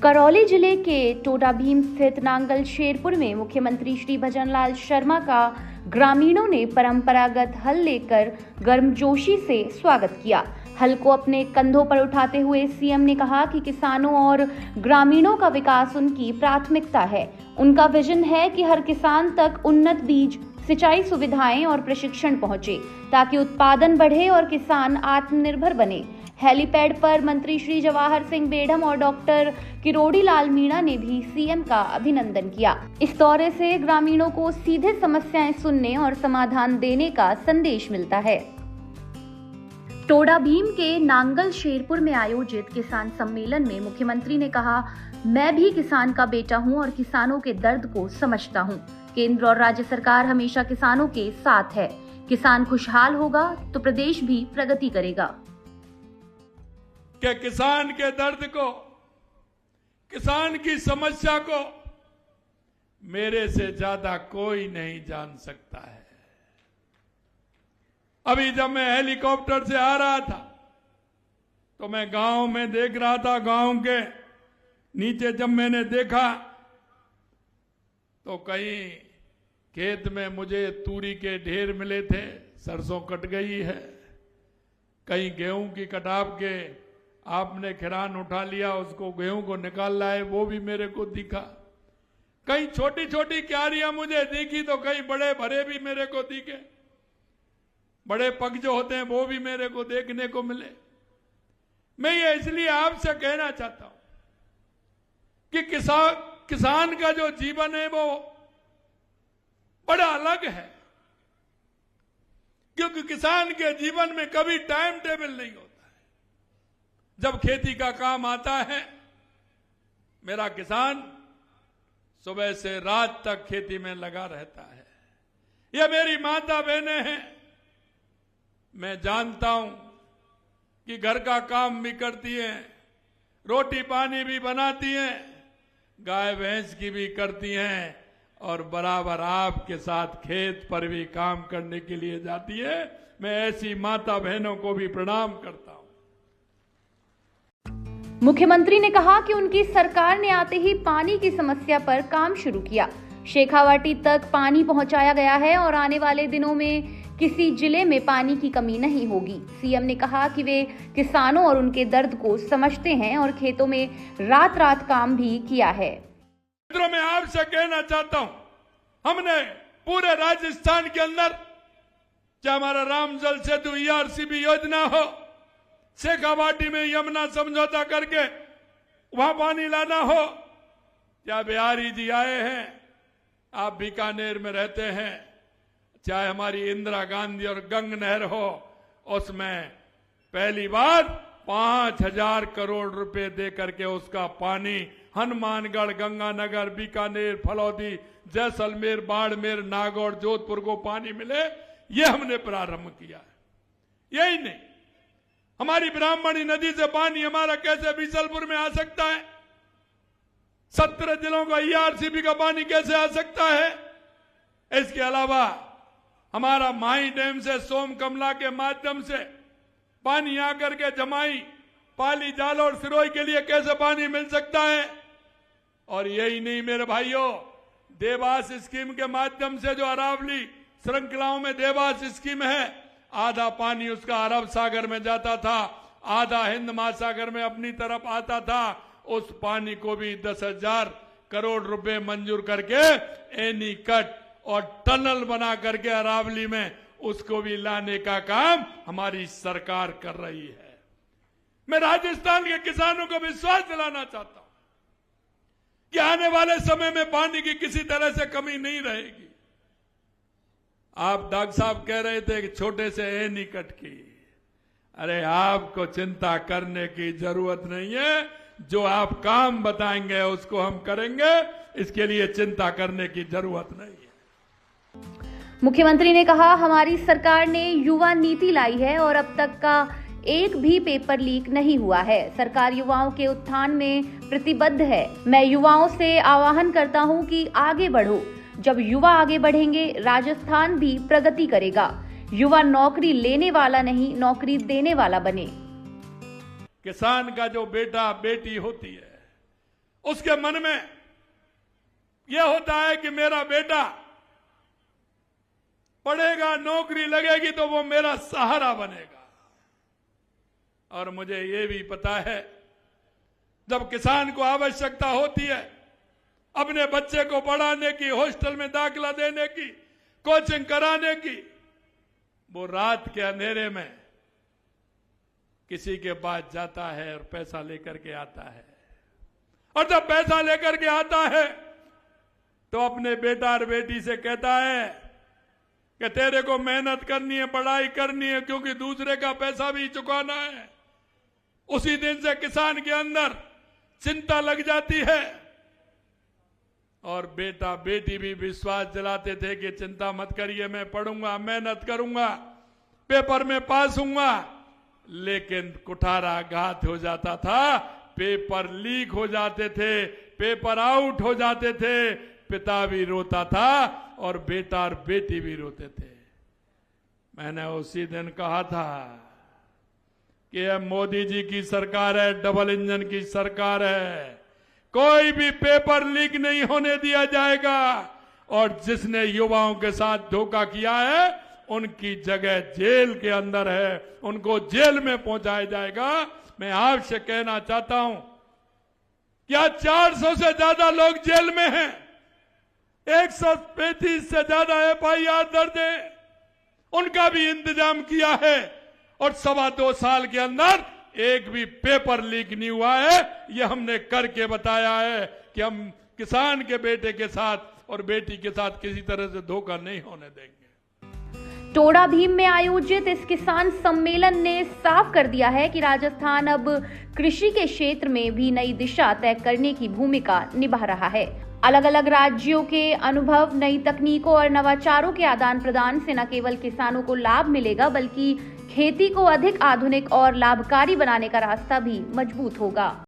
करौली जिले के टोडाभीम स्थित नांगल शेरपुर में मुख्यमंत्री श्री भजनलाल शर्मा का ग्रामीणों ने परंपरागत हल लेकर गर्मजोशी से स्वागत किया। हल को अपने कंधों पर उठाते हुए सीएम ने कहा कि किसानों और ग्रामीणों का विकास उनकी प्राथमिकता है। उनका विजन है कि हर किसान तक उन्नत बीज, सिंचाई सुविधाएं और प्रशिक्षण पहुंचे ताकि उत्पादन बढ़े और किसान आत्मनिर्भर बने। हेलीपैड पर मंत्री श्री जवाहर सिंह बेढ़म और डॉक्टर किरोड़ी लाल मीणा ने भी सीएम का अभिनंदन किया। इस दौरे से ग्रामीणों को सीधे समस्याएं सुनने और समाधान देने का संदेश मिलता है। टोडाभीम के नांगल शेरपुर में आयोजित किसान सम्मेलन में मुख्यमंत्री ने कहा, मैं भी किसान का बेटा हूं और किसानों के दर्द को समझता हूं। केंद्र और राज्य सरकार हमेशा किसानों के साथ है। किसान खुशहाल होगा तो प्रदेश भी प्रगति करेगा। कि किसान के दर्द को, किसान की समस्या को मेरे से ज्यादा कोई नहीं जान सकता है। अभी जब मैं हेलीकॉप्टर से आ रहा था तो मैं गांव में देख रहा था। गांव के नीचे जब मैंने देखा तो कहीं खेत में मुझे तूरी के ढेर मिले थे, सरसों कट गई है। कहीं गेहूं की कटाव के आपने खिरान उठा लिया, उसको गेहूं को निकाल लाए, वो भी मेरे को दिखा। कहीं छोटी छोटी क्यारियां मुझे दिखी तो कहीं बड़े भरे भी मेरे को दिखे। बड़े पग जो होते हैं वो भी मेरे को देखने को मिले। मैं ये इसलिए आपसे कहना चाहता हूं कि किसान का जो जीवन है वो बड़ा अलग है, क्योंकि किसान के जीवन में कभी टाइम टेबल नहीं होता है। जब खेती का काम आता है, मेरा किसान सुबह से रात तक खेती में लगा रहता है। ये मेरी माता बहनें हैं। मैं जानता हूं कि घर का काम भी करती हैं, रोटी पानी भी बनाती हैं, गाय भैंस की भी करती हैं और बराबर आपके साथ खेत पर भी काम करने के लिए जाती है। मैं ऐसी माता बहनों को भी प्रणाम करता हूं। मुख्यमंत्री ने कहा कि उनकी सरकार ने आते ही पानी की समस्या पर काम शुरू किया। शेखावाटी तक पानी पहुंचाया गया है और आने वाले दिनों में किसी जिले में पानी की कमी नहीं होगी। सीएम ने कहा कि वे किसानों और उनके दर्द को समझते हैं और खेतों में रात रात काम भी किया है। मैं आपसे कहना चाहता हूं, हमने पूरे राजस्थान के अंदर, चाहे हमारा राम जल सेतु ERCB योजना हो, शेखावाटी में यमुना समझौता करके वहां पानी लाना हो, क्या बिहारी जी आए हैं, आप बीकानेर में रहते हैं, चाहे हमारी इंदिरा गांधी और गंग नहर हो, उसमें पहली बार 5,000 करोड़ रुपए दे करके उसका पानी हनुमानगढ़, गंगानगर, बीकानेर, फलौदी, जैसलमेर, बाड़मेर, नागौर, जोधपुर को पानी मिले, ये हमने प्रारंभ किया है। यही नहीं, हमारी ब्राह्मणी नदी से पानी हमारा कैसे बीसलपुर में आ सकता है? 17 जिलों का ERCB का पानी कैसे आ सकता है? इसके अलावा हमारा माही डैम से सोमकमला के माध्यम से पानी आकर के जमाई, पाली, जाल और सिरोई के लिए कैसे पानी मिल सकता है? और यही नहीं मेरे भाइयों, देवास स्कीम के माध्यम से जो अरावली श्रृंखलाओं में देवास स्कीम है, आधा पानी उसका अरब सागर में जाता था, आधा हिंद महासागर में अपनी तरफ आता था। उस पानी को भी 10,000 करोड़ रुपए मंजूर करके एनीकट और टनल बना करके अरावली में उसको भी लाने का काम हमारी सरकार कर रही है। मैं राजस्थान के किसानों को विश्वास दिलाना चाहता हूं कि आने वाले समय में पानी की किसी तरह से कमी नहीं रहेगी। आप डॉक्टर साहब कह रहे थे कि छोटे से एनीकट की, अरे आपको चिंता करने की जरूरत नहीं है। जो आप काम बताएंगे उसको हम करेंगे, इसके लिए चिंता करने की जरूरत नहीं है। मुख्यमंत्री ने कहा, हमारी सरकार ने युवा नीति लाई है और अब तक का एक भी पेपर लीक नहीं हुआ है। सरकार युवाओं के उत्थान में प्रतिबद्ध है। मैं युवाओं से आह्वान करता हूं कि आगे बढ़ो। जब युवा आगे बढ़ेंगे, राजस्थान भी प्रगति करेगा। युवा नौकरी लेने वाला नहीं, नौकरी देने वाला बने। किसान का जो बेटा बेटी होती है, उसके मन में यह होता है कि मेरा बेटा पढ़ेगा, नौकरी लगेगी तो वो मेरा सहारा बनेगा। और मुझे ये भी पता है, जब किसान को आवश्यकता होती है अपने बच्चे को पढ़ाने की, हॉस्टल में दाखिला देने की, कोचिंग कराने की, वो रात के अंधेरे में किसी के पास जाता है और पैसा लेकर के आता है। और जब पैसा लेकर के आता है तो अपने बेटा और बेटी से कहता है कि तेरे को मेहनत करनी है, पढ़ाई करनी है, क्योंकि दूसरे का पैसा भी चुकाना है। उसी दिन से किसान के अंदर चिंता लग जाती है और बेटा बेटी भी विश्वास दिलाते थे कि चिंता मत करिए, मैं पढ़ूंगा, मेहनत करूंगा, पेपर में पास होऊंगा। लेकिन कुठाराघात हो जाता था, पेपर लीक हो जाते थे, पेपर आउट हो जाते थे, पिता भी रोता था और बेटा और बेटी भी रोते थे। मैंने उसी दिन कहा था कि यह मोदी जी की सरकार है, डबल इंजन की सरकार है, कोई भी पेपर लीक नहीं होने दिया जाएगा। और जिसने युवाओं के साथ धोखा किया है उनकी जगह जेल के अंदर है, उनको जेल में पहुंचाया जाएगा। मैं आपसे कहना चाहता हूं, क्या 400 से ज्यादा लोग जेल में हैं, 135 से ज्यादा FIR दर्ज है, उनका भी इंतजाम किया है। और 2.25 साल के अंदर एक भी पेपर लीक नहीं हुआ है। यह हमने करके बताया है कि हम किसान के बेटे के साथ और बेटी के साथ किसी तरह से धोखा नहीं होने देंगे। टोडा भीम में आयोजित इस किसान सम्मेलन ने साफ कर दिया है कि राजस्थान अब कृषि के क्षेत्र में भी नई दिशा तय करने की भूमिका निभा रहा है। अलग अलग राज्यों के अनुभव, नई तकनीकों और नवाचारों के आदान प्रदान से न केवल किसानों को लाभ मिलेगा, बल्कि खेती को अधिक आधुनिक और लाभकारी बनाने का रास्ता भी मजबूत होगा।